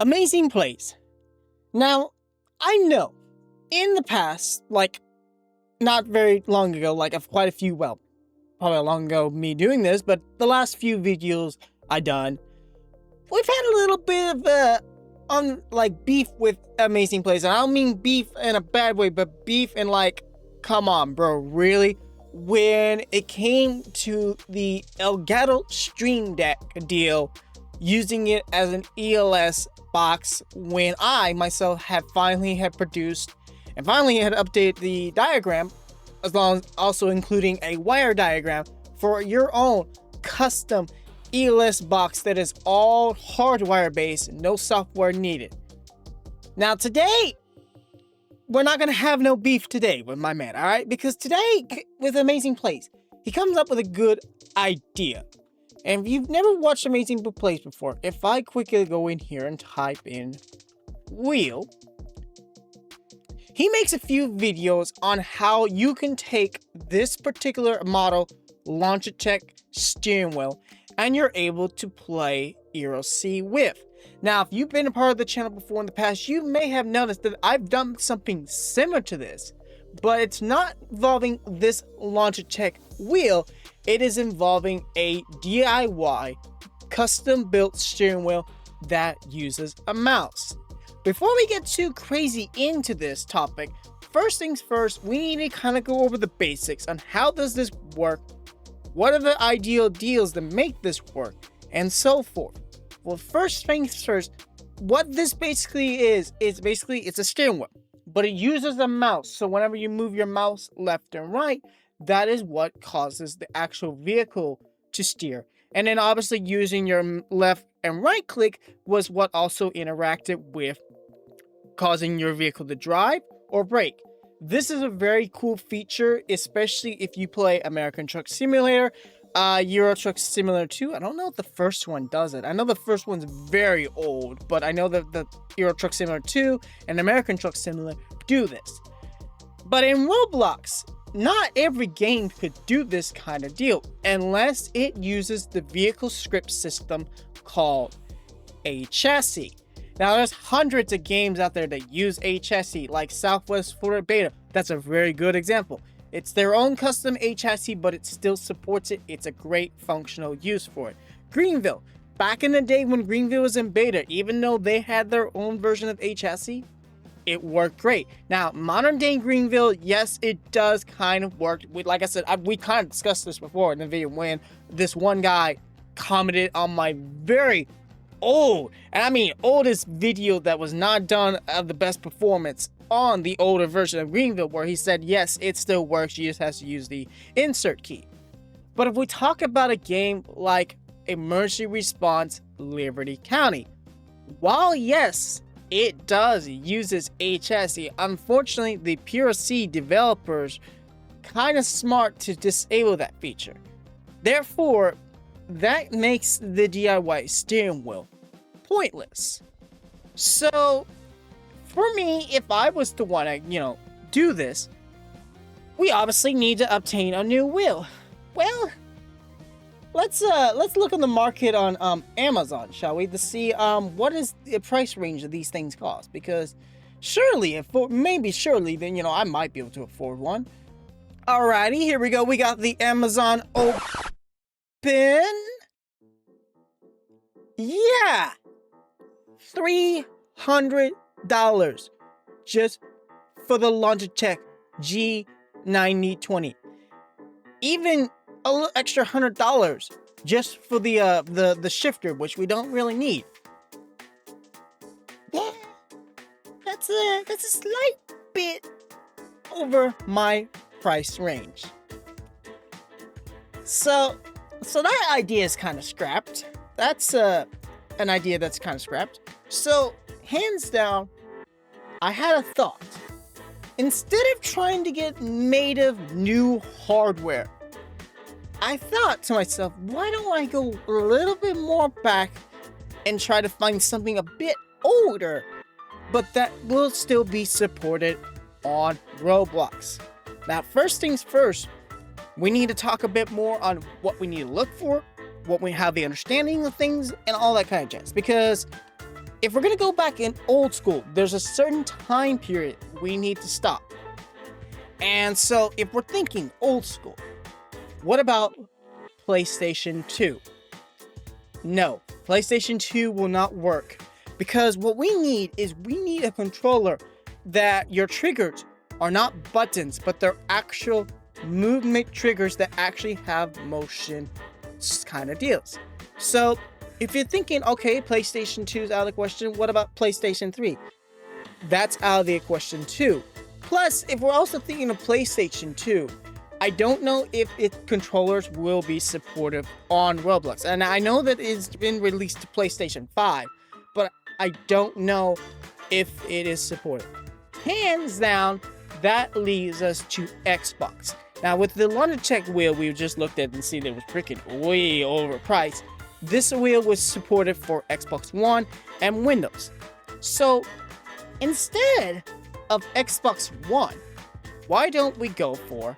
Amazing plays. Now, I know in the past, like not very long ago, like of quite a few, well, probably long ago me doing this, but the last few videos I done, we've had a little bit of beef with Amazing Plays. And I don't mean beef in a bad way, but beef in like, come on, bro, really? When it came to the Elgato Stream Deck deal, using it as an ELS box, when I myself had finally produced and finally had updated the diagram, as long as also including a wire diagram for your own custom ELS box that is all hardwire based, no software needed. Now today, we're not gonna have no beef today with my man, all right? Because today, with Amazing Plays, he comes up with a good idea. And if you've never watched Amazing Plays before, if I quickly go in here and type in wheel, he makes a few videos on how you can take this particular model Logitech steering wheel and you're able to play ERLC with. Now, if you've been a part of the channel before in the past, you may have noticed that I've done something similar to this, but it's not involving this Logitech wheel. It is involving a DIY custom built steering wheel that uses a mouse. Before we get too crazy into this topic, first things first, we need to kind of go over the basics on how does this work, what are the ideal deals that make this work, and so forth. Well, first things first, what this basically is basically it's a steering wheel, but it uses a mouse. So whenever you move your mouse left and right, that is what causes the actual vehicle to steer. And then obviously using your left and right click was what also interacted with causing your vehicle to drive or brake. This is a very cool feature, especially if you play American Truck Simulator, Euro Truck Simulator 2. I don't know if the first one does it. I know the first one's very old, but I know that the Euro Truck Simulator 2 and American Truck Simulator do this. But in Roblox, not every game could do this kind of deal unless it uses the vehicle script system called AJC. Now, there's hundreds of games out there that use AJC, like Southwest Florida Beta. That's a very good example. It's their own custom AJC, but it still supports it. It's a great functional use for it. Greenville, back in the day when Greenville was in beta, even though they had their own version of AJC, it worked great. Now, modern day Greenville, yes, it does kind of work. Like I said, we kind of discussed this before in the video when this one guy commented on my very old, and I mean oldest video that was not done of the best performance on the older version of Greenville, where he said, yes, it still works, you just have to use the insert key. But if we talk about a game like Emergency Response Liberty County, while yes, it does uses AJC, unfortunately, the PRC developers kind of smart to disable that feature. Therefore, that makes the DIY steering wheel pointless. So, for me, if I was to want to, do this, we obviously need to obtain a new wheel. Well, let's look on the market on Amazon, shall we, to see what is the price range of these things cost, because surely then I might be able to afford one. Alrighty, here we go. We got the Amazon open. Yeah, $300 just for the Logitech G9020. Even a little extra $100 just for the shifter, which we don't really need. Yeah, that's a slight bit over my price range. So that idea is kind of scrapped. That's an idea that's kind of scrapped. So hands down, I had a thought. Instead of trying to get native new hardware, I thought to myself, why don't I go a little bit more back and try to find something a bit older, but that will still be supported on Roblox. Now, first things first, we need to talk a bit more on what we need to look for, what we have the understanding of things, and all that kind of jazz. Because if we're gonna go back in old school, there's a certain time period we need to stop. And so if we're thinking old school, what about PlayStation 2? No, PlayStation 2 will not work, because what we need is a controller that your triggers are not buttons, but they're actual movement triggers that actually have motion kind of deals. So if you're thinking, okay, PlayStation 2 is out of the question, what about PlayStation 3? That's out of the question too. Plus, if we're also thinking of PlayStation 2, I don't know if its controllers will be supportive on Roblox. And I know that it's been released to PlayStation 5, but I don't know if it is supported. Hands down, that leads us to Xbox. Now, with the Logitech wheel we just looked at and see that it was freaking way overpriced, this wheel was supported for Xbox One and Windows. So, instead of Xbox One, why don't we go for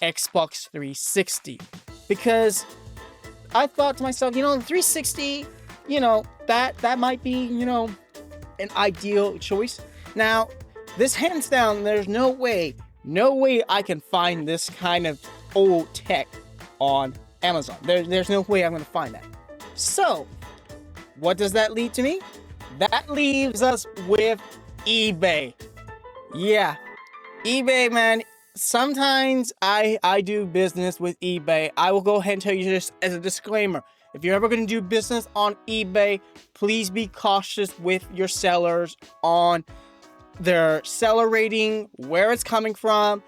Xbox 360? Because I thought to myself, the 360, that might be, an ideal choice. Now, this hands down, there's no way I can find this kind of old tech on Amazon. There's no way I'm going to find that. So, what does that lead to me? That leaves us with eBay. Yeah, eBay, man. Sometimes I do business with eBay. I will go ahead and tell you this as a disclaimer. If you're ever going to do business on eBay, please be cautious with your sellers on their seller rating, where it's coming from,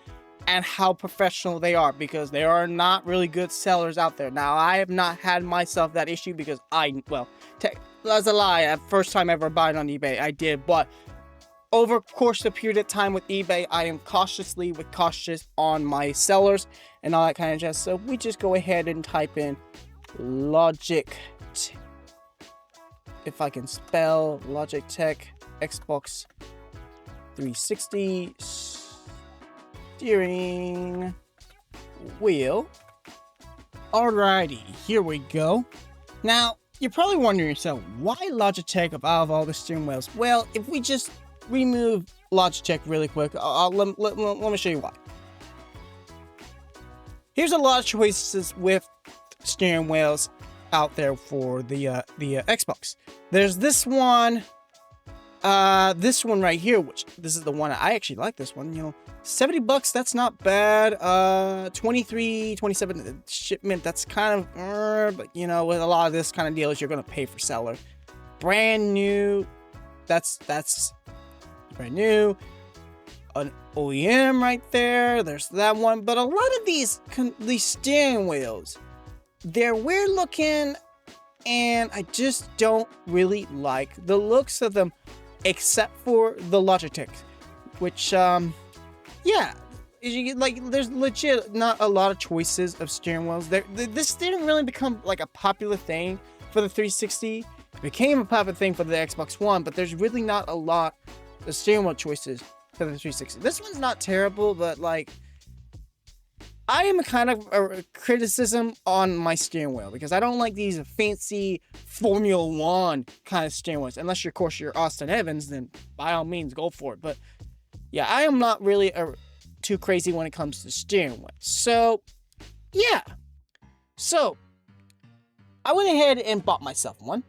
and how professional they are, because there are not really good sellers out there. Now, I have not had myself that issue because that's a lie. First time ever buying on eBay, I did, but over course of period of time with eBay, I am cautious on my sellers and all that kind of jazz. So we just go ahead and type in Logitech, if I can spell Logitech Xbox 360 steering wheel. Alrighty, here we go. Now, you're probably wondering yourself, why Logitech out of all the steering wheels? Well, if we just remove Logitech really quick, let me show you why. Here's a lot of choices with steering wheels out there for the Xbox. There's this one right here, which this is the one I actually like. This one, $70, that's not bad. 23, 27 shipment, that's kind of, but with a lot of this kind of deals, you're gonna pay for seller. Brand new, that's brand new. An OEM right there. There's that one. But a lot of these steering wheels, they're weird looking, and I just don't really like the looks of them, except for the Logitech, which yeah, there's legit not a lot of choices of steering wheels. This didn't really become like a popular thing for the 360. It became a popular thing for the Xbox One, but there's really not a lot of steering wheel choices for the 360. This one's not terrible, but I am a kind of a criticism on my steering wheel, because I don't like these fancy Formula One kind of steering wheels. Unless of course you're Austin Evans, then by all means go for it. But yeah, I am not really too crazy when it comes to steering wheels. So yeah, so I went ahead and bought myself one.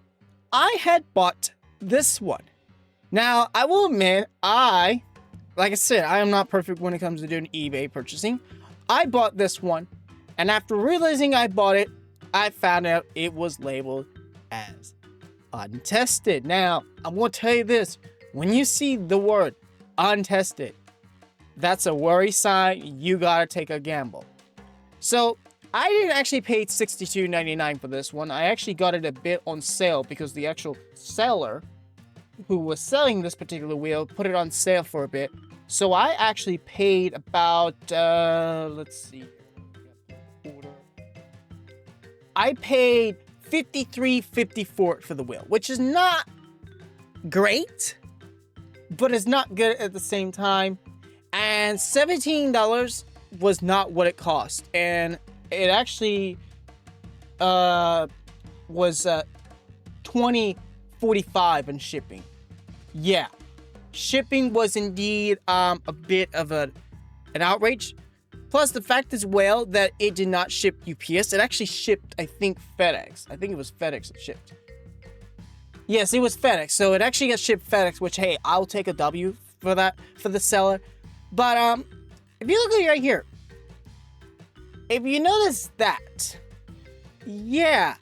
I had bought this one. Now, I will admit, like I said, I am not perfect when it comes to doing eBay purchasing. I bought this one, and after realizing I bought it, I found out it was labeled as untested. Now, I'm going to tell you this. When you see the word untested, that's a worry sign. You got to take a gamble. So, I didn't actually pay $62.99 for this one. I actually got it a bit on sale because the actual seller who was selling this particular wheel put it on sale for a bit. So I actually paid about, let's see. I paid $53.54 for the wheel, which is not great, but it's not good at the same time. And $17 was not what it cost. And it actually was $25 $145 in shipping. Yeah, shipping was indeed a bit of an outrage. Plus the fact as well that it did not ship UPS. It actually shipped, I think, FedEx. I think it was FedEx that shipped. Yes, it was FedEx. So it actually got shipped FedEx, which, hey, I'll take a W for that, for the seller. But if you look at right here, if you notice that, yeah,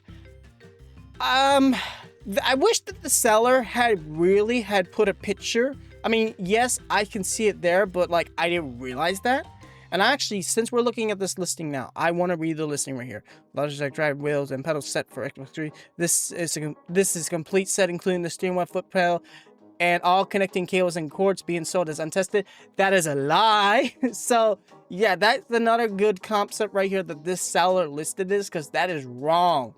I wish that the seller had put a picture. I mean, yes, I can see it there, but like I didn't realize that. And actually, since we're looking at this listing now, I want to read the listing right here. Logitech drive wheels and pedals set for Xbox 3. This is a complete set, including the steering wheel, foot pedal, and all connecting cables and cords being sold as untested. That is a lie. So yeah, that's another good concept right here that this seller listed this, because that is wrong.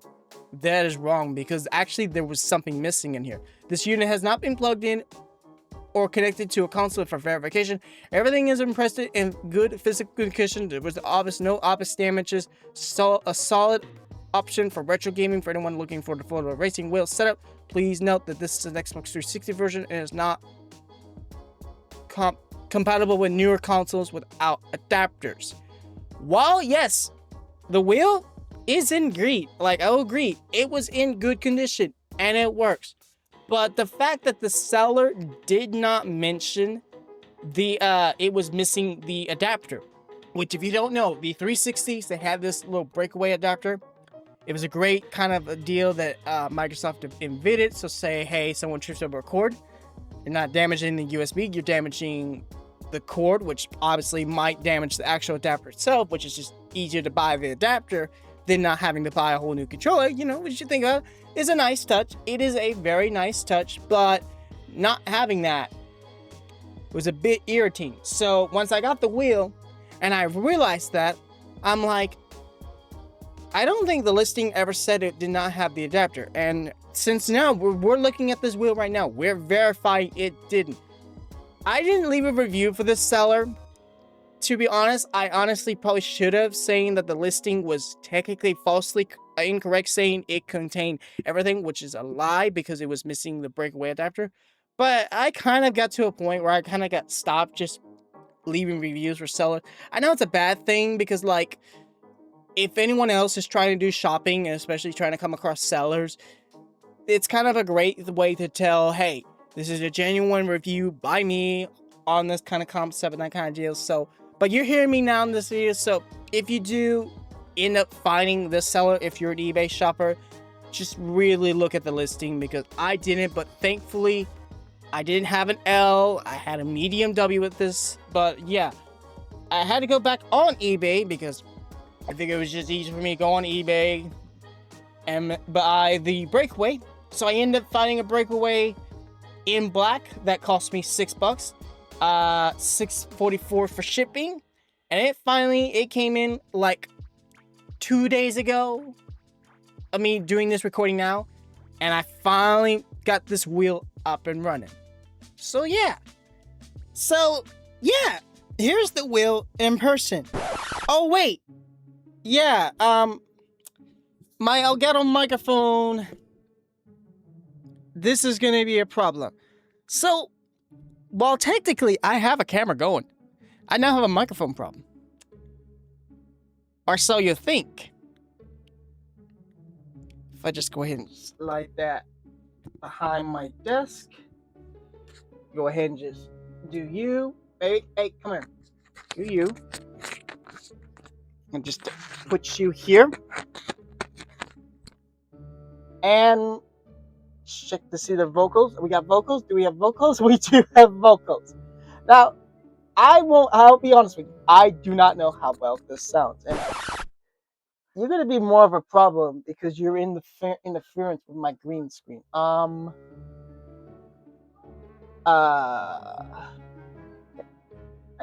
That is wrong, because actually there was something missing in here. This unit has not been plugged in or connected to a console for verification. Everything is impressed in good physical condition. There was no obvious damages. So a solid option for retro gaming for anyone looking for the photo racing wheel setup. Please note that this is an Xbox 360 version and is not compatible with newer consoles without adapters. While yes, the wheel is in green, like I'll agree, it was in good condition and it works. But the fact that the seller did not mention the it was missing the adapter, which if you don't know, the 360s, they had this little breakaway adapter. It was a great kind of a deal that Microsoft invented. So say, hey, someone trips over a cord, you're not damaging the USB, you're damaging the cord, which obviously might damage the actual adapter itself, which is just easier to buy the adapter than not having to buy a whole new controller. You know, what you think of is a nice touch. It is a very nice touch, but not having that was a bit irritating. So once I got the wheel and I realized that, I'm like, I don't think the listing ever said it did not have the adapter. And since now we're looking at this wheel right now, we're verifying it didn't. I didn't leave a review for this seller. To be honest, I honestly probably should have, saying that the listing was technically falsely incorrect, saying it contained everything, which is a lie because it was missing the breakaway adapter. But I kind of got to a point where I kind of got stopped just leaving reviews for sellers. I know it's a bad thing because, like, if anyone else is trying to do shopping, and especially trying to come across sellers, it's kind of a great way to tell, hey, this is a genuine review by me on this kind of concept and that kind of deal. So, but you're hearing me now in this video, so if you do end up finding this seller, if you're an eBay shopper, just really look at the listing, because I didn't, but thankfully I didn't have an L. I had a medium W with this, but yeah, I had to go back on eBay because I think it was just easy for me to go on eBay and buy the breakaway. So I ended up finding a breakaway in black that cost me $6, $6.44 for shipping, and it came in like 2 days ago. I mean, doing this recording now, and I finally got this wheel up and running. So yeah, here's the wheel in person. Oh wait, yeah, my Elgato microphone. This is gonna be a problem. So, while technically I have a camera going, I now have a microphone problem. Or so you think. If I just go ahead and slide that behind my desk, go ahead and just do you. Hey, come here. Do you. And just put you here. And check to see the vocals. We got vocals. Do we have vocals? We do have vocals. Now, I'll be honest with you. I do not know how well this sounds. And you're going to be more of a problem because you're in the interference with my green screen. I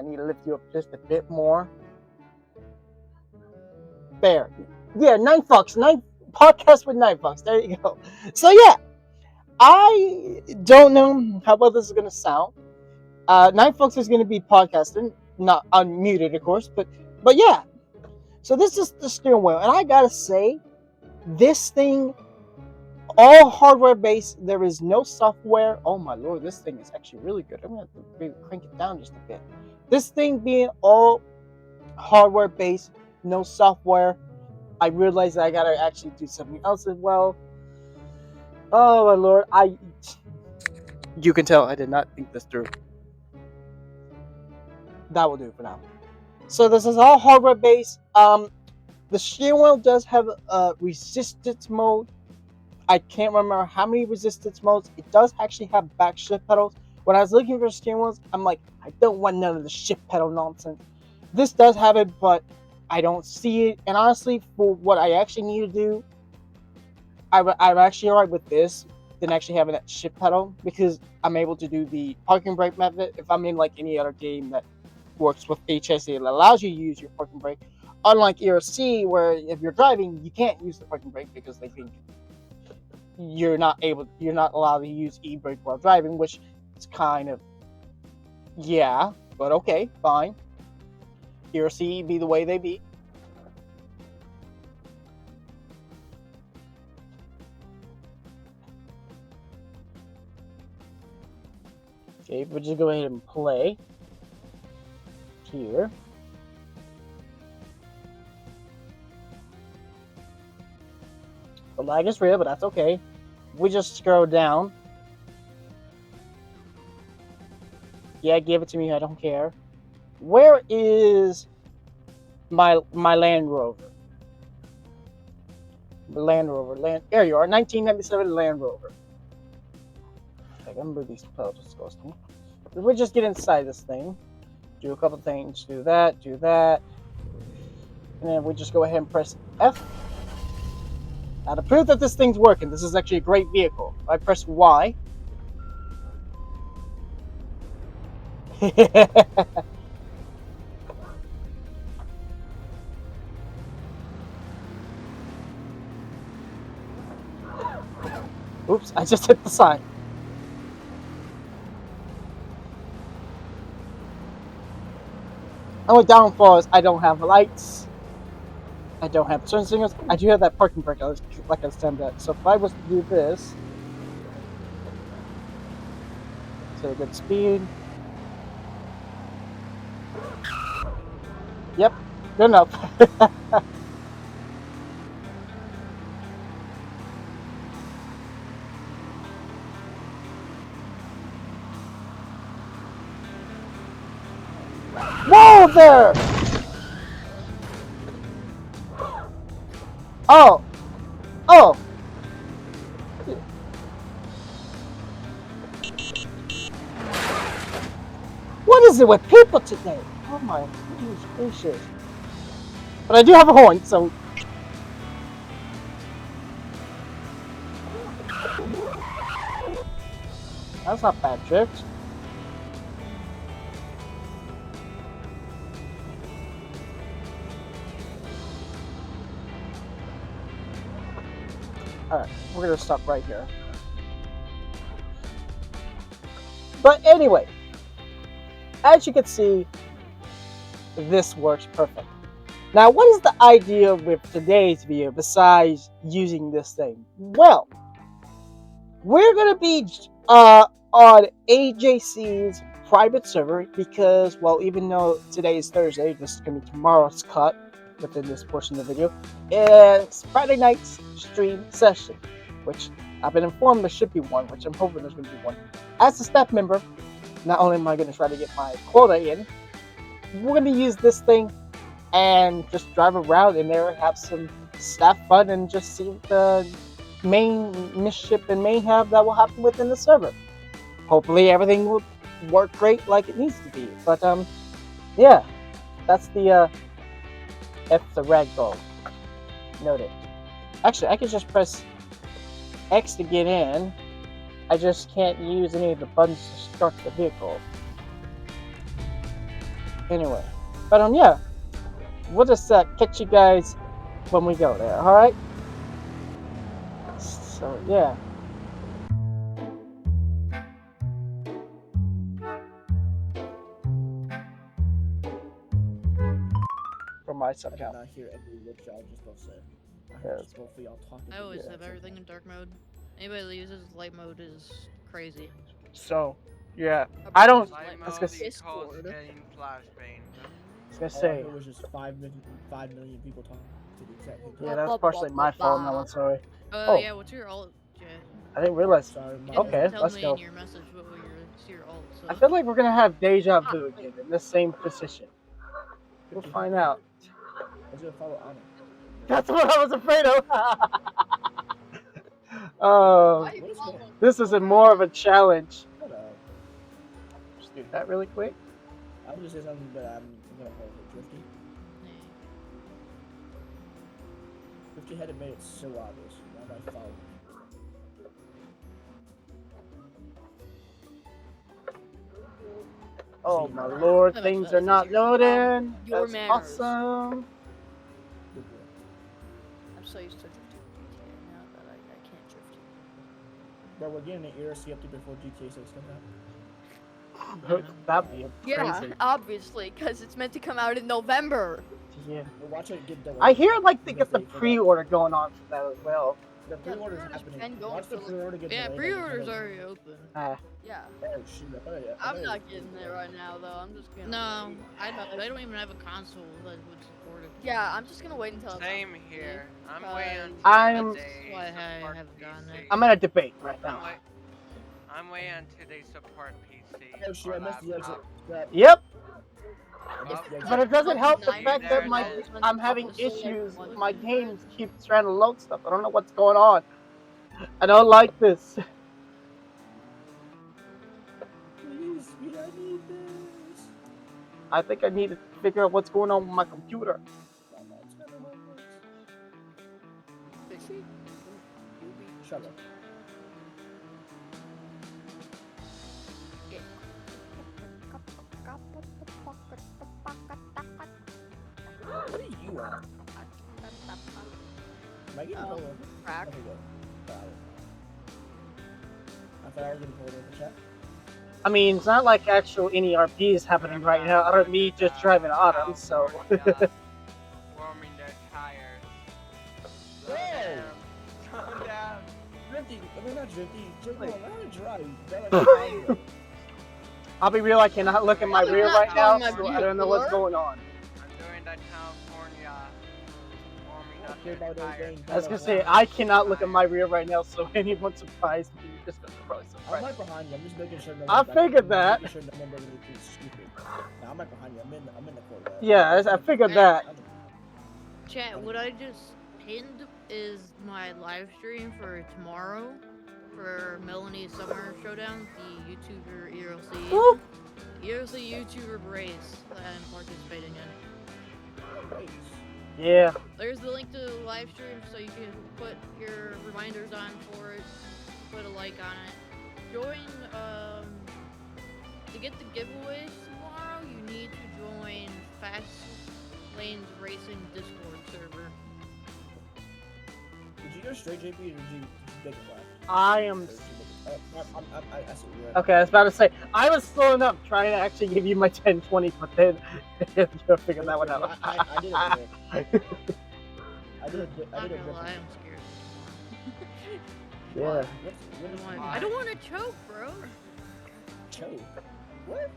need to lift you up just a bit more. There. Yeah, $9. 9 podcast with $9. There you go. So yeah, I don't know how well this is gonna sound. $9 is gonna be podcasting, not unmuted, of course, but yeah. So this is the steering wheel, and I gotta say, this thing, all hardware based. There is no software. Oh my lord, this thing is actually really good. I'm gonna have to maybe crank it down just a bit. This thing being all hardware based, no software. I realized that I gotta actually do something else as well. Oh my lord, you can tell I did not think this through. That will do it for now. So this is all hardware based. The steering wheel does have a resistance mode. I can't remember how many resistance modes. It does actually have back shift pedals. When I was looking for steering wheels, I'm like, I don't want none of the shift pedal nonsense. This does have it, but I don't see it. And honestly, for what I actually need to do, I'm actually alright with this than actually having that shift pedal, because I'm able to do the parking brake method if I'm in like any other game that works with HSA. It allows you to use your parking brake. Unlike ERLC, where if you're driving, you can't use the parking brake because they think you're not allowed to use e-brake while driving, which is kind of, yeah, but okay, fine. ERLC be the way they be. Okay, we'll just go ahead and play here. The lag is real, but that's okay. We just scroll down. Yeah, give it to me. I don't care. Where is my Land Rover? Land Rover. There you are. 1997 Land Rover. Okay, I'm gonna move these pedals disgusting. We just get inside this thing. Do a couple things. Do that. And then we just go ahead and press F. Now to prove that this thing's working, this is actually a great vehicle. I press Y. Oops, I just hit the sign. Only downfall is I don't have lights. I don't have turn signals. I do have that parking brake, like I was telling that. So if I was to do this to a good speed. Yep, good enough. Whoa there! Oh! What is it with people today? Oh my goodness gracious. But I do have a horn, so... That's not bad drift. Alright, we're gonna stop right here. But anyway, as you can see, this works perfect. Now, what is the idea with today's video besides using this thing? Well, we're gonna be on AJC's private server because, well, even though today is Thursday, this is gonna be tomorrow's cut within this portion of the video. It's Friday night's stream session, which I've been informed there should be one, which I'm hoping there's gonna be one. As a staff member, not only am I gonna try to get my quota in, we're gonna use this thing and just drive around in there and have some staff fun and just see the main mischief and mayhem that will happen within the server. Hopefully everything will work great like it needs to be. But yeah, that's the F the ragdoll. Note it. Actually, I can just press X to get in. I just can't use any of the buttons to start the vehicle. Anyway, but yeah, we'll just catch you guys when we go there. All right. So yeah. From my side account. Not hear every word y'all just don't say. Okay. Just hopefully y'all talking. I always have everything in dark mode. Anybody that uses light mode is crazy. So, yeah. I don't. Light I was mode gonna say. equals Discord. getting flashbang. I was gonna All I say. know was just 5 million people talking to the exact same Yeah, time. that's partially my fault. No, I'm sorry. Oh, Yeah, what's your alt, Jay? I didn't realize. Sorry, my You didn't Okay, tell let's me go. in your message what your alt, so. I feel like we're gonna have deja vu again in the same position. We'll find out. I was gonna follow Anna. That's what I was afraid of. What is going on? This is more of a challenge. Shut up. Just do that really quick. I was gonna say something, but I'm gonna hold it. Drifty. Drifty had it made it so obvious. Now I follow. Oh my lord, things are not loading. Your That's manners. awesome. Good boy. I'm so used to drifting GTA now that I can't drift. Bro, we're getting an ERLC update before GTA 6 comes out. That'd be Yeah, crazy. obviously, because it's meant to come out in November. Yeah. We'll watch it get delayed. I hear like they get the Delayed for that. pre-order going on for that as well. The pre-order's pre-orders happening. been going Watch the for, like- pre-order get Yeah, delayed. pre-order's already open. Yeah. Oh shoot! I thought I I'm thought not it was- getting there right now, though. I'm just gonna. No, wait. I don't even have a console that would support it. Yeah, I'm just gonna wait until. it's Same on here. PC, I'm waiting because- until I'm- they That's why I support haven't gotten it. PC. I'm in a debate right now. I'm waiting until they support PC. Oh shoot! I or missed the exit. laptop. Crap. Yep, I missed the exit. but it doesn't help the Nine fact that minutes. I'm having issues. My games keep trying to load stuff. I don't know what's going on. I don't like this. Please, we I need this. I think I need to figure out what's going on with my computer. It's gonna help us. Fishy? Shut up. What are you on? Am I getting pulled over? Crack. Okay, good. Got it. I thought I was getting pulled over. Chat. I mean, it's not like actual any RP is happening right now. Other than me just driving autumn, so. Warming their tires. Whoa! Calm down. Drifty. I mean, not drifty. Drifty. Learn to drive. They're like, I'll be real, I cannot look in my rear right now, so I don't know what's going on. I'm doing the California warming up care their about those tires. things. I was gonna say, I cannot look at my rear right now, so anyone surprised me, you're just gonna probably I'm surprise right behind you. I'm just making sure. No I one's back- figured that. Making sure no one is stupid. Nah, I'm right behind you. I'm in the corner. Yeah, I figured that. Chat, what I just pinned is my live stream for tomorrow for Melanie's Summer Showdown, the YouTuber ERLC. Whoop. ERLC YouTuber race that I'm participating in. Yeah. There's the link to the live stream so you can put your reminders on for it, put a like on it. Join, to get the giveaways tomorrow, you need to join Fast Lanes Racing Discord server. Did you go straight, JP, or did you make it left? I am. I see you. Okay, I was about to say, I was slowing up trying to actually give you my 1020, but then you figured that one out. I did it. I did it. Not I did gonna it. lie, I'm scared. Yeah. I don't want to choke, bro. Choke. What?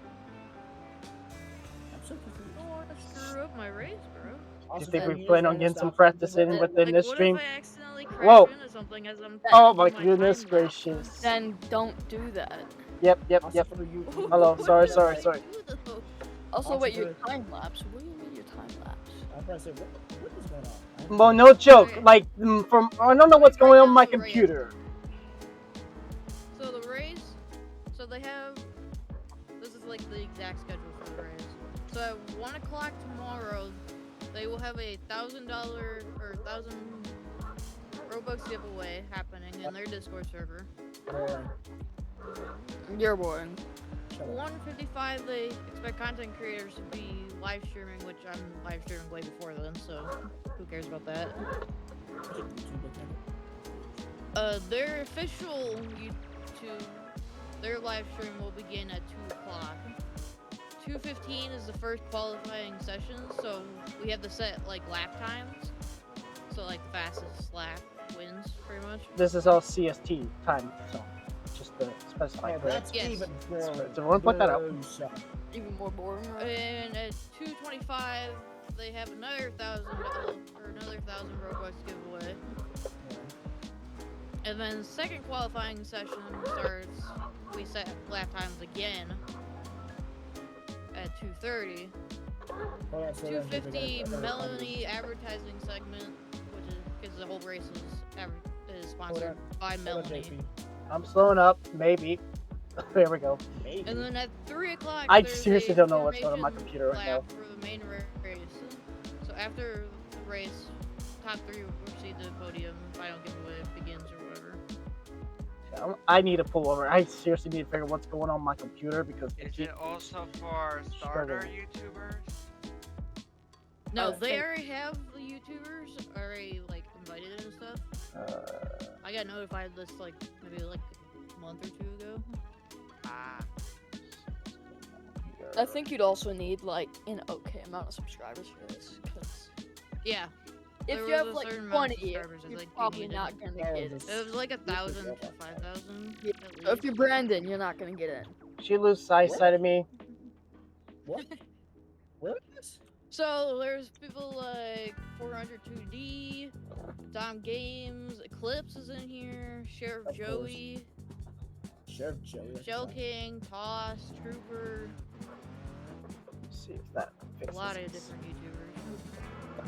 I'm so I confused. don't want to screw up my race, bro. Do Also, you think Dad, we you plan know on getting some stop- practice in Like, within this what stream? if I accidentally crash Whoa. into something as I'm Oh my doing goodness time lapse? gracious. Then don't do that. Yep, yep, Also yep. for you- Hello, What sorry, did sorry, I sorry. do, though? Also, Also wait, your for- time lapse. What do you mean your time lapse? I'm trying to say, what is going on? Well, no joke. Like, from I don't know what's going on with my computer. So the race, so they have, this is like the exact schedule for the race. So at 1 o'clock tomorrow, they will have a $1,000 or 1,000 Robux giveaway happening in their Discord server. Boring. You're boring. Shut up. 1:55, they expect content creators to be live streaming, which I'm live streaming way before then, so who cares about that? Their official YouTube, their live stream will begin at 2 o'clock. 2:15 is the first qualifying session, so we have to set like lap times. So like the fastest lap wins, pretty much. This is all CST time, so just to specify. Oh, Correct? that's Yes. even boring. So everyone point that out. Even more boring, right? And at 2:25, they have another $1,000 or another 1,000 Robux giveaway. And then the second qualifying session starts. We set lap times again at 2:30. 2:50 Melanie advertising segment, which is because the whole race is sponsored by Melanie. I'm slowing up, maybe. There we go. Maybe. And then at 3 o'clock, I there's seriously a don't know what's going on my formation computer right now. lap for the main race. So after the race, top 3 will proceed to the podium. Final giveaway begins or whatever. I need to pull over. I seriously need to figure out what's going on my computer because Is it also for starter YouTubers? No, Oh, they thank- already have the YouTubers already like invited and stuff. I got notified this like maybe like a month or 2 ago. Ah, I think you'd also need like an okay amount of subscribers for this, because Yeah. if There you have was a like certain amount of 20, subscribers I you're think you probably needed. not gonna Oh, get it. this- It was like 1,000 to 5,000. Yeah. at So if least. you're Brandon, you're not gonna get in. she lose eyesight of me. What? What? So there's people like 402D, Dom Games, Eclipse is in here, Sheriff Of course. Joey, Sheriff Joey. that's Shell fine. King, Toss, Trooper, Let's see if that a fixes lot of this. different YouTubers.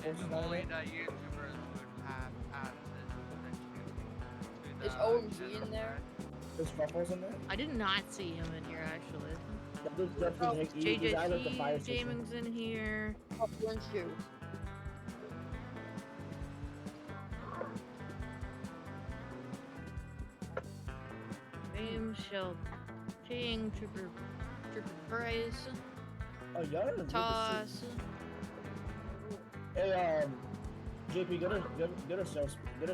if only the YouTubers would have added this Is OMG in there? There's Ruffles in there? I did not see him in here actually. There's definitely he's out of the fire JJC station. Gaming's in here. Oh, weren't you? Game Shell King, Trooper Price, Oh, y'all are in the Toss. Hey, JP, go to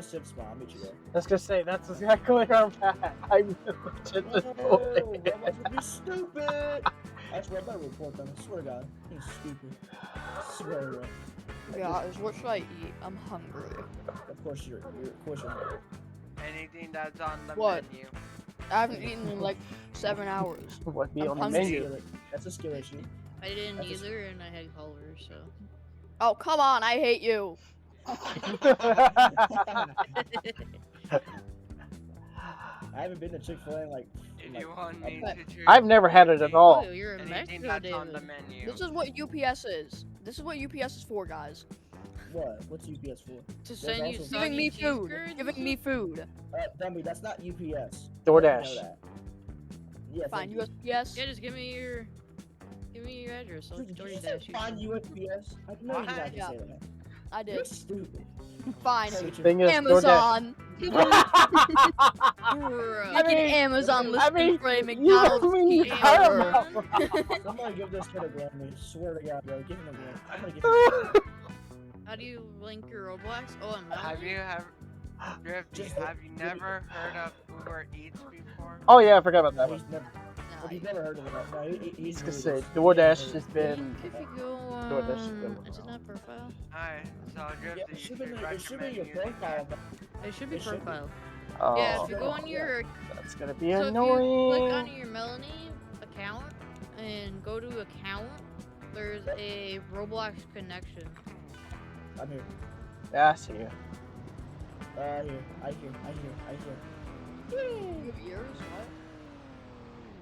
Civ spawn. I'll meet you there. I was gonna say that's exactly where I'm at. I'm legit this No, point. Roblox would be stupid. I swear, I better report them. I swear to God, he's stupid. I swear to God. Guys, what should I eat? I'm hungry. Of course you're hungry. anything that's on the What? menu. I haven't eaten in like 7 hours. What be I'm on the hungry. menu? That's a skill issue. I didn't That's a- either, and I had Culver, so. Oh, come on, I hate you. I haven't been to Chick-fil-A in like. If like you want me Okay. to choose I've never had it at all. Oh, you're in anything Mexico, that's on the David. menu. This is what UPS is. This is what UPS is for, guys. What? What's UPS for? To send you also- soggy Giving me cheese food. curds? Giving me food. Dummy, that's not UPS. DoorDash. You know that. Yeah, Fine, thank you. USPS. Yeah, just give me your address. I'll Dude, did you say DoorDash you. find USPS? I know you guys Yeah. say that. I You're did. stupid. Fine. Thing is, Amazon. Bruh. Make an mean- Amazon I listing mean, for a you McDonald's mean pizza. Paramount. I'm gonna give this kid a Grammy. Swear to God, bro. Give him a Grammy. I'm gonna give him a Grammy. How do you link your Roblox? Oh, I'm Have you Drifty, Just- have you never heard of Uber Eats before? Oh yeah, I forgot about that No, one. he's never, No, he's never heard of it. No, he's Just really say just- DoorDash has been. If you go DoorDash has been on, is it not profile? Alright, so Yeah, Drifty, it should you be, should it should be recommend your using profile. that. It should be It should be. profile. Oh, Yeah, if you go on Yeah. your, that's gonna be so annoying. if you click on your Melanie account and go to account, there's a Roblox connection. I'm here. Yeah, I see you. I hear. Years?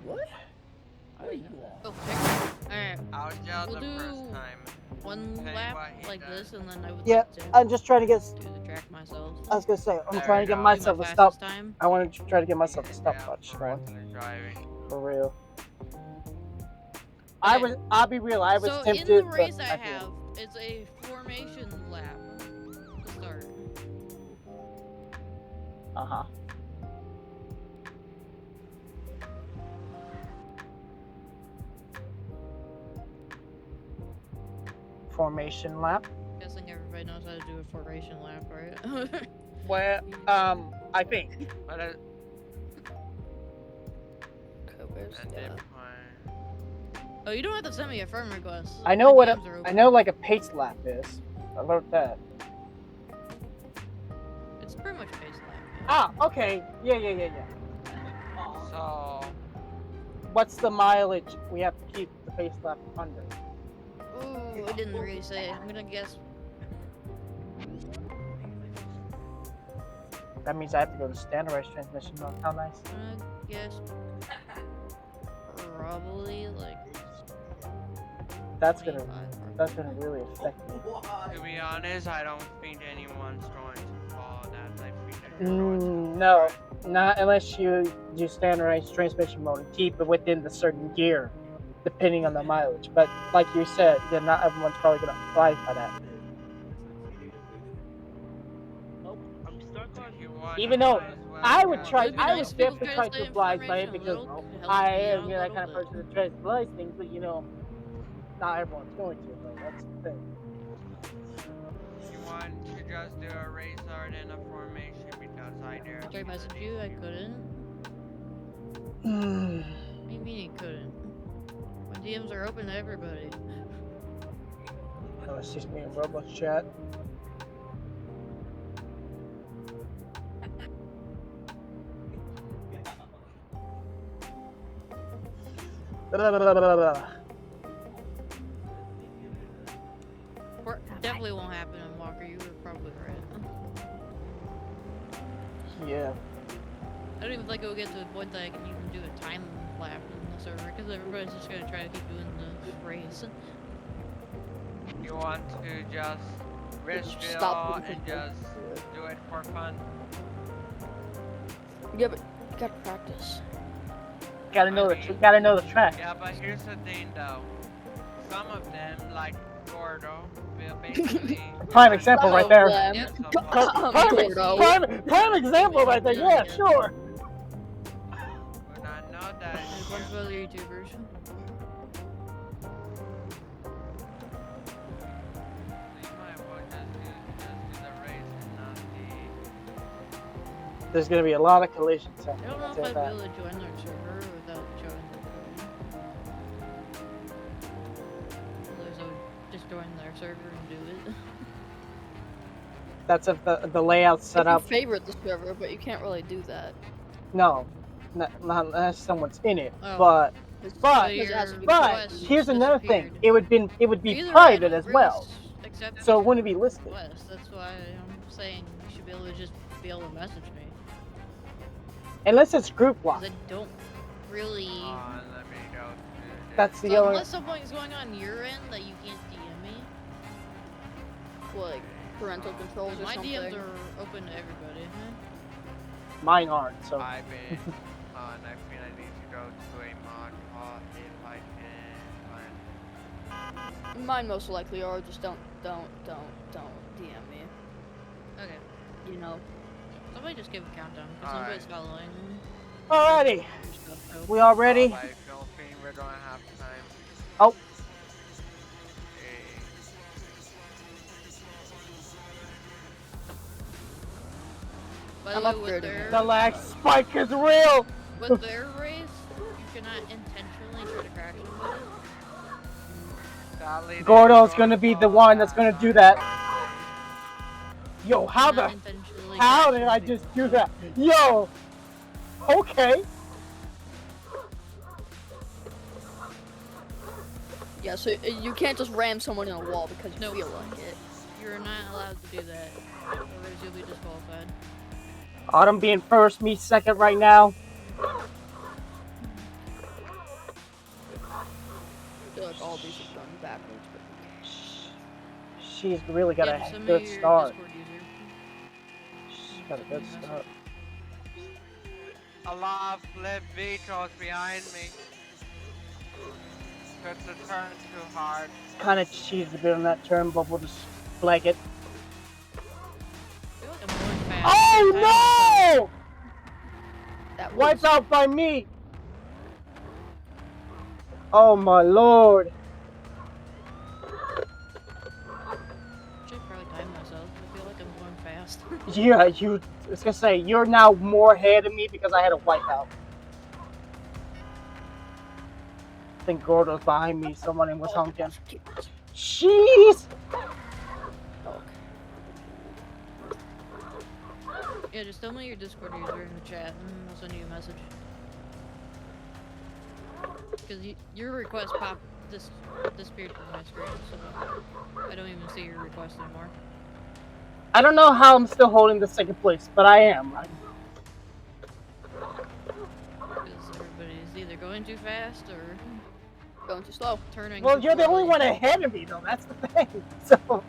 What? What? Where are you at? Oh, pick. Alright, I was jailed We'll the first do time. one Tell you lap what he like does. this, and then I would Yeah, like to I'm just trying to get. do the track myself. I was gonna say, I'm There trying we to get go. Do myself my a stop. fastest time. I want to try to get myself a Yeah, stopwatch, for man. regular driving. For real. Okay. I'll be real. I was So tempted, in the race but I I didn't. have, it's a formation lap to start. Uh-huh. Formation lap. Guessing everybody knows how to do a formation lap, right? Well, I think. But at Yeah. that point, Oh, you don't have to send me a friend request. I know My what DMs are I open. know. Like a pace lap is. I learned that. It's pretty much pace. Ah, okay. Yeah. So, What's the mileage we have to keep the pace left under? Ooh, it didn't really say. I'm gonna guess. That means I have to go to standardized transmission mode. How nice. I'm gonna guess. Probably like. That's gonna 25 really affect me. to be honest, I don't think anyone's going to follow that. I think that you're going to No, not unless you do standardized transmission mode and keep it within the certain gear, depending on the mileage. But like you said, then not everyone's probably gonna apply for that. I'm stuck on If you want, Even you though might as well I would just- try. It'd be I nice would if people definitely try try to to stay oblige by it information because a little, help I me am out a that little kind of bit. person that tries to oblige things. But you know, not everyone's going to. Though. That's the thing. You want to just do a race art in a formation because I dare After I messaged you, I couldn't. Hmm. What do you mean you couldn't? My DMs are open to everybody. Oh, it's just me and Roblox chat. Definitely won't happen in Walker. You were probably right. Yeah. I don't even think it'll get to the point that I can even do a time lapse in the server because everybody's just gonna try to keep doing the race. You want to just risk it Stop all looking and for- just do it for fun. Yeah, but you gotta practice. Gotta know the track. Yeah, but here's the thing though. Some of them, like Gordo, will basically... Prime example right there. Get some Prime example right there. Yeah, sure. But I know that There's a bunch of other YouTubers. you might well just do the race and not the... There's gonna be a lot of collisions. I don't know if I'd be able to join their server without showing the code. Otherwise, I would just join their server and do it. That's if the layout's set You up. favorite the server, but you can't really do that. No, not unless someone's in it. Oh. But Because it has to be but requested. here's another thing. disappeared. It would be Either way, I private don't as well, really accept so it wouldn't be listed. requests. That's why I'm saying you should be able to just be able to message me. Unless it's group lock. Because I don't really. Let me go to That's the So only. unless something's going on your end that you can't DM me, Like parental controls or my something. DMs are open to everybody. Mine aren't. So I've been on. I think I need to go to a mod call if I can find. Mine most likely are. Just don't DM me. Okay. You know. Somebody just give a countdown because Alright. somebody's following. alrighty, So, we all ready? I don't think we're gonna have time. Oh. Okay. by the I'm way, upgrading with it. The lag spike is real. their race, you cannot intentionally try to crash somebody. Sadly, Gordo's they gonna don't be the follow one that's gonna do that. Yo, how Cannot the intentionally how crash did I somebody. just do that? Yo. Okay. Yeah. So you can't just ram someone in a wall because you No. feel like it. You're not allowed to do that. Otherwise, you'll be disqualified. Autumn being first, me second right now. I feel like all these are going backwards. But She's really got Yeah, a send me good your start. Discord user. She's got a good start. A lot of flip vehicles behind me. Cause the turn too hard. Kind of cheesy a bit on that turn, but we'll just flag it. I feel like I'm going fast. Oh no! that Wipe was out by me! Oh my lord! Should probably time myself. I feel like I'm going fast. Yeah, you. I was gonna say you're now more ahead of me because I had a wipeout. I think Gordo's behind me. Someone was honking. Jeez! Oh, Yeah, Yeah, just tell me your Discord user in the chat, and I'll send you a message. Because your request disappeared from my screen, so I don't even see your request anymore. I don't know how I'm still holding the second place, but I am. Because everybody's either going too fast or Going too slow. turning. Well, too you're the only slowly. one ahead of me, though. That's the thing. So,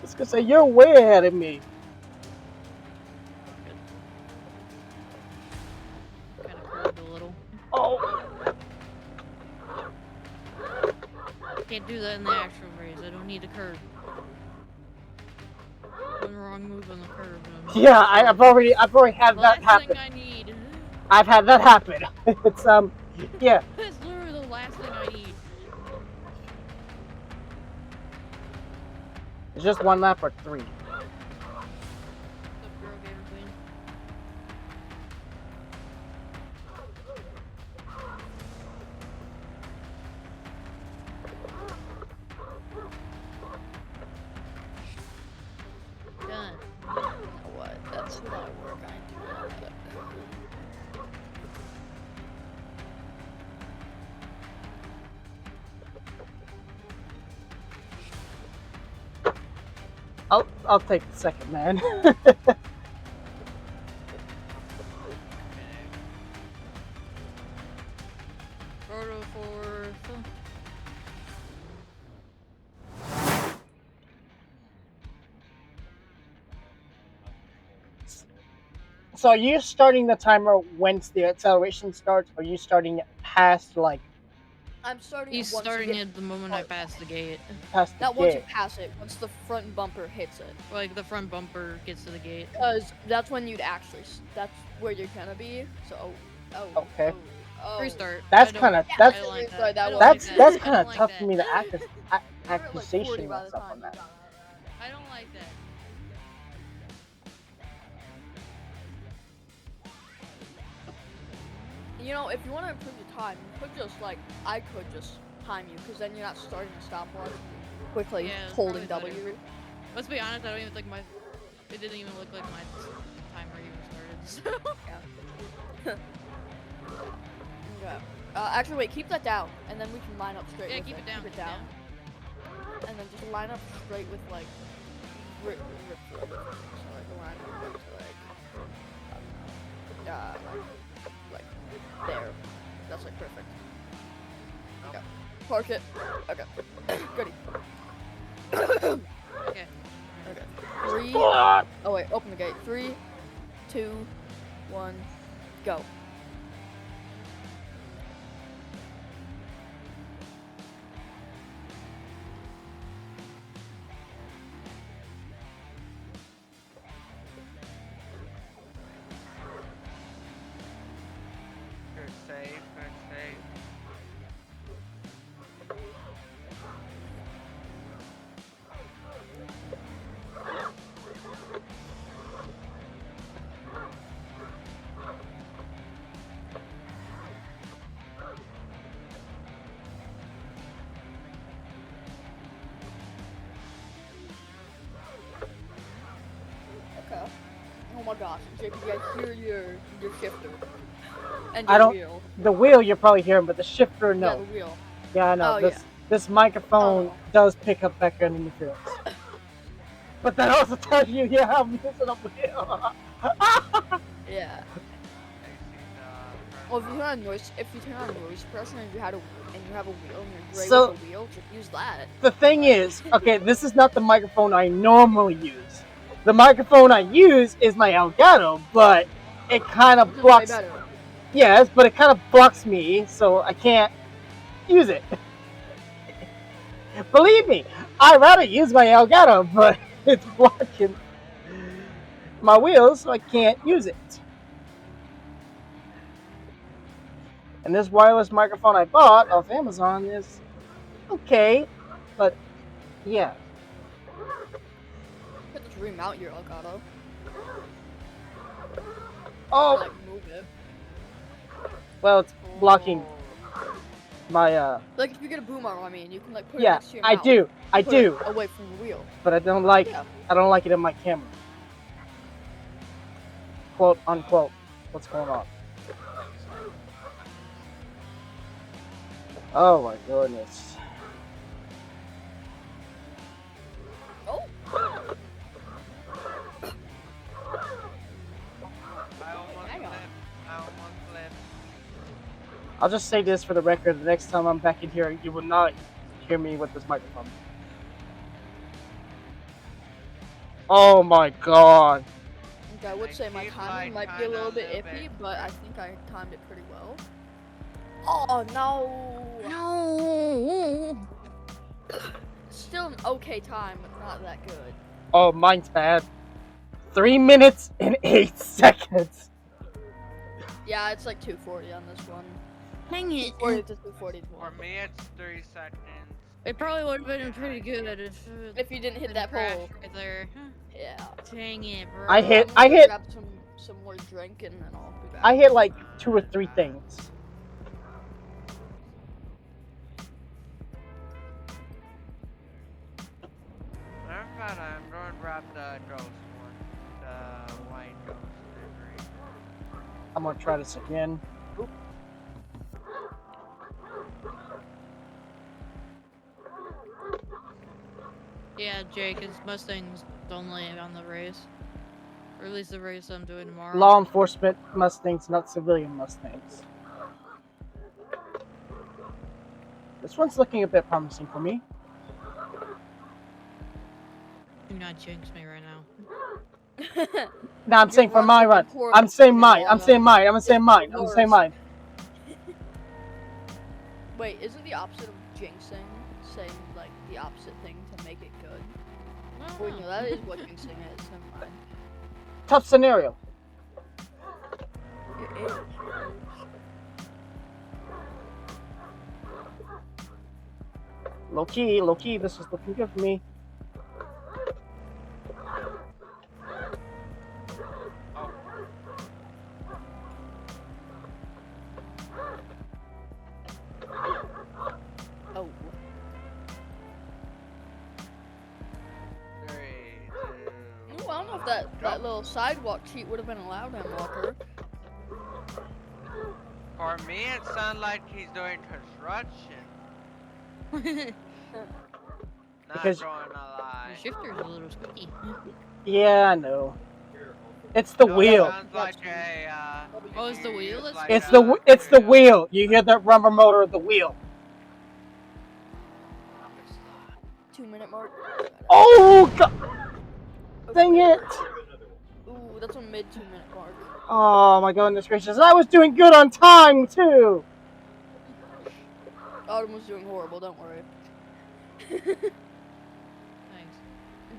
just gonna say you're way ahead of me. Kind of curved a little. Oh, Can't do that in the actual race. I don't need a curve. One wrong move on the curve. And yeah. I've already had that last happen. thing I need. I've had that happen. It's yeah. That's literally the last thing I need. It's just one lap or 3. What's up, girl gamer queen? Done. You know what? That's a lot of work. I do not get that. I'll take the second, man. Photo for. So are you starting the timer once the acceleration starts, or are you starting it past like I'm starting. He's once you starting get- it the moment I pass the gate. past the Not once you gate? pass it. Once the front bumper hits it. Like the front bumper gets to the gate. Because that's when you'd actually. That's where you're gonna be. So. Oh. Okay. Oh. Restart. That's I don't- kind of Yeah, that's I don't like Sorry, that. that I don't was- that's like that's that. I kind of don't like tough that. for me to You're at, like, 40 accusation by the myself time on you that. got it. I don't like that. You know, if you want to improve your time, you could just like I could just time you, because then you're not starting the stopwatch quickly Yeah, it's holding probably W. better. Let's be honest, I don't even think my. It didn't even look like my timer even started. So. Okay. Actually, wait, keep that down, and then we can line up straight. Yeah, with keep it down. Keep it down. And then just line up straight with like. Sorry, the line up to like there. That's like perfect. Okay. Park it. Okay. Goody. Okay. Okay. 3. Oh wait, open the gate. 3, 2, 1, go. Good save, good save. Okay. Oh my gosh, JP, I hear your shifter. And I your don't- wheel. The wheel you're probably hearing, but the shifter Yeah, no. the wheel. Yeah, I know. Oh, This microphone Oh. does pick up background interference. But that also tells you, yeah, I'm using a wheel. Yeah. Well, if you turn on noise suppression and you have a wheel and you're great So- with a wheel, just use that. The thing is, okay, this is not the microphone I normally use. The microphone I use is my Elgato, but it kind of Which is way blocks. better. Yes, but it kind of blocks me, so I can't use it. Believe me, I'd rather use my Elgato, but it's blocking my wheels, so I can't use it. And this wireless microphone I bought off Amazon is okay, but yeah. You could just remount your Elgato. Oh, Like, move it. well, it's blocking. My Like if you get a boom arm, I mean, you can like put it yeah, next to your I mouth. do. I Put it do. away from the wheel. But I don't like Yeah. it in my camera. Quote unquote. What's going on? Oh my goodness. Oh. Hang on. I almost flipped. I'll just say this for the record: the next time I'm back in here, you will not hear me with this microphone. Oh my god. Okay, I would say my timing might be a little bit iffy, but I think I timed it pretty well. Oh no! No. Still an okay time, but not that good. Oh, mine's bad. 3 minutes and 8 seconds. Yeah, it's like 240 on this one. Dang it. 240 to 240. For me, it's 3 seconds. It probably would have been pretty good If you didn't hit the that crash pole. right there. Yeah. Dang it, bro. I hit- I'm gonna grab some more drink and then I'll be back. I hit like 2 or 3 things. Matter of fact, I'm going to grab the ghost one. The white ghost livery. I'm gonna try this again. Oop. Yeah, Jake, it's Mustangs only on the race. Or at least the race I'm doing tomorrow. Law enforcement Mustangs, not civilian Mustangs. This one's looking a bit promising for me. Do not jinx me right now. No, I'm saying for my run. I'm saying mine. I'm saying mine. I'm saying mine. I'm saying mine. Wait, isn't the opposite of jinxing saying like the opposite thing to make it good? Well, no, that is what jinxing is. Never mind. Tough scenario. It is. Low key, this is looking good for me. Oh. 3, 2. Ooh, I don't know if that little sidewalk cheat would have been allowed in Walker. For me, it sounds like he's doing construction. Not Because- going to The lie. shifter's a little squeaky. Yeah, I know. It's the No, it wheel. sounds like a, Oh, it's the wheel that's- like It's a- it's the wheel. You hear that rubber motor of the wheel. 2-minute mark. Oh god! Dang it! Ooh, that's a mid 2-minute mark. Oh my goodness gracious! I was doing good on time too. Autumn was doing horrible. Don't worry. Thanks.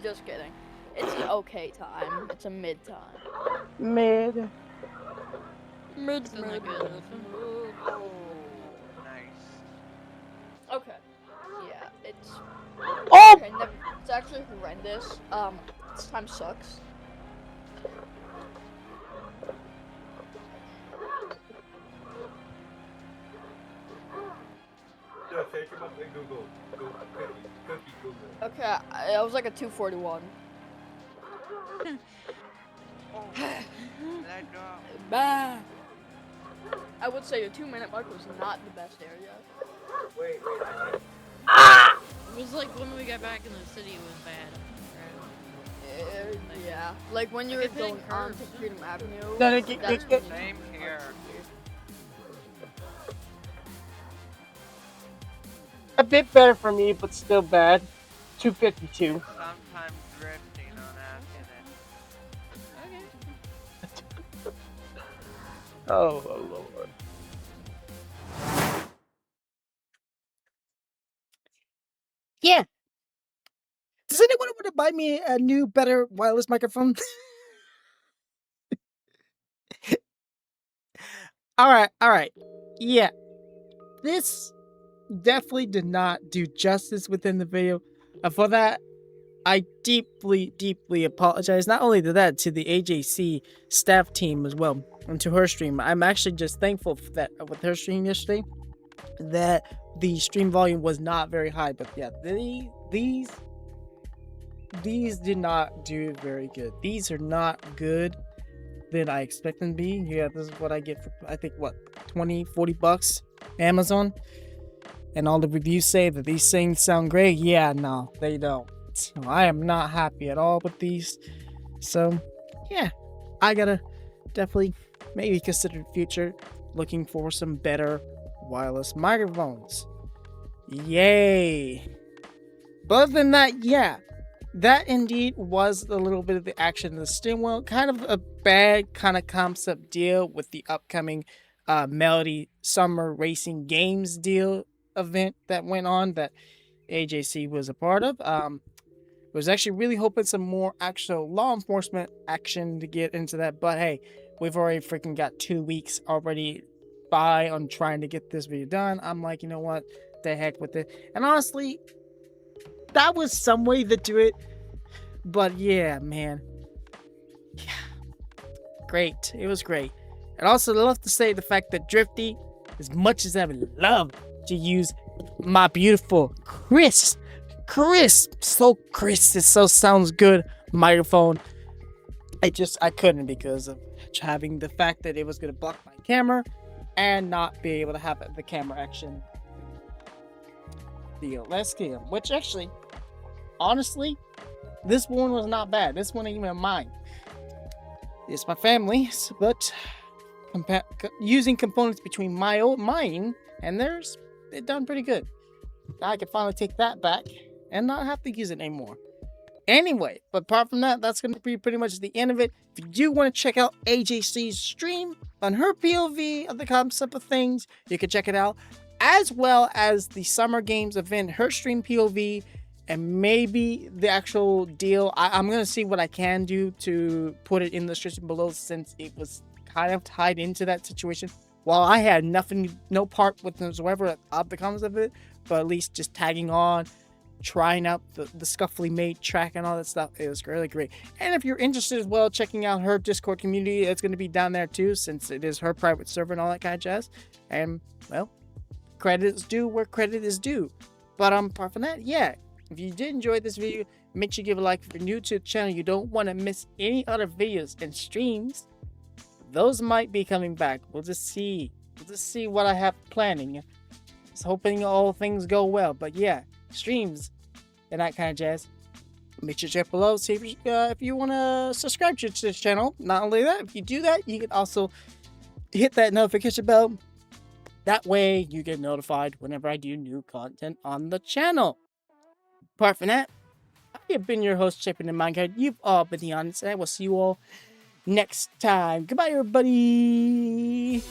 Just kidding. It's an okay time. It's a mid time. Mid. Mid. Still not good enough. Nice. Okay. Yeah, it's. Oh! Okay, it's actually horrendous. This time sucks. Okay, I was like a 241. Let go. Bah. I would say your 2-minute mark was not the best area. It was like when we got back in the city, it was bad. Yeah, like when you were Like, it's hitting going on to curves. Freedom Avenue. No, that's when you- Same here. A bit better for me, but still bad. 252. Sometimes drifting on accident. Okay. Oh lord. Yeah. Does anyone want to buy me a new, better wireless microphone? All right. Yeah. This definitely did not do justice within the video. For that, I deeply apologize. Not only to that, to the AJC staff team as well, and to her stream. I'm actually just thankful for that with her stream yesterday. that the stream volume was not very high. But yeah, these did not do very good. These are not good than I expect them to be. Yeah, this is what I get for, I think, what, 20-40 bucks Amazon. And all the reviews say that these things sound great. Yeah, no, they don't. So I am not happy at all with these. So yeah, I gotta definitely maybe consider the future looking for some better wireless microphones. Yay. But other than that, yeah, that indeed was a little bit of the action of the stream. Well, kind of a bad kind of concept deal with the upcoming Melody Summer Racing Games deal event that went on that AJC was a part of. Was actually really hoping some more actual law enforcement action to get into that, but hey, we've already freaking got 2 weeks already by on trying to get this video done. I'm like, you know what, the heck with it. And honestly, that was some way to do it, but yeah, man, yeah, great. It was great. And also, I love to say the fact that Drifty, as much as I would love to use my beautiful crisp, so crisp, it so sounds good microphone, I couldn't because of having the fact that it was going to block my camera and not be able to have the camera action deal. Let's get him. Which actually, honestly, this one was not bad. This one ain't even mine. It's my family's, but using components between mine and theirs, it done pretty good. Now I can finally take that back and not have to use it anymore. Anyway, but apart from that, that's going to be pretty much the end of it. If you do want to check out AJC's stream on her POV of the concept of things, you can check it out, as well as the Summer Games event, her stream POV, and maybe the actual deal. I'm going to see what I can do to put it in the description below, since it was kind of tied into that situation. While I had no part with whatsoever of the concept of it, but at least just tagging on, trying out the scuffly made track and all that stuff, it was really great. And if you're interested as well, checking out her Discord community, it's going to be down there too, since it is her private server and all that kind of jazz. And well, credit is due where credit is due. But apart from that, yeah, if you did enjoy this video, make sure you give a like. If you're new to the channel, you don't want to miss any other videos and streams. Those might be coming back. We'll just see what I have planning. Just hoping all things go well. But yeah, streams and that kind of jazz. Make sure to check below. See if you want to subscribe to this channel. Not only that, if you do that, you can also hit that notification bell. That way, you get notified whenever I do new content on the channel. Apart from that, I have been your host, Jpdminecart. You've all been the honest, and I will see you all next time. Goodbye, everybody.